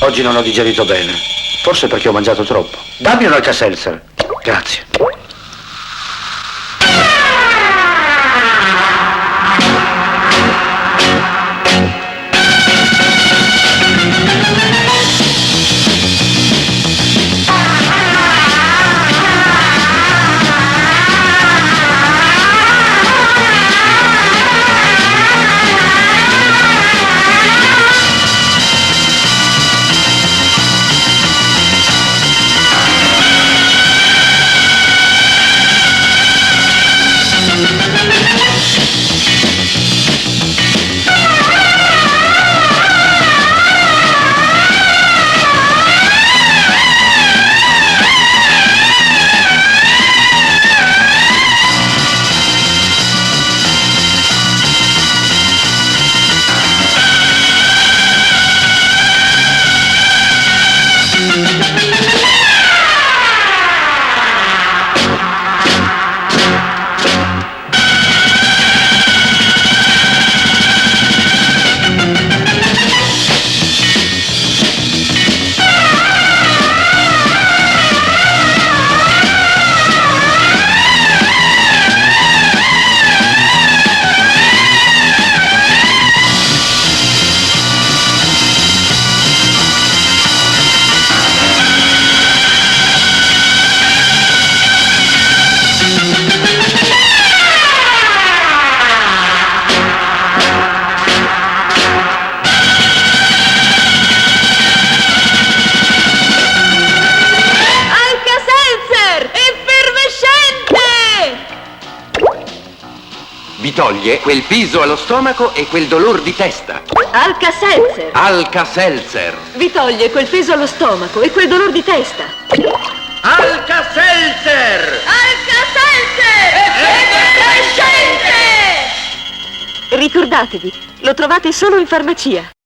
Oggi non ho digerito bene. Forse perché ho mangiato troppo. Dammi un Alka-Seltzer. Grazie. Vi toglie quel peso allo stomaco e quel dolor di testa. Alka-Seltzer. Alka-Seltzer. Vi toglie quel peso allo stomaco e quel dolor di testa. Alka-Seltzer! Alka-Seltzer! Effervescente! Ricordatevi, lo trovate solo in farmacia.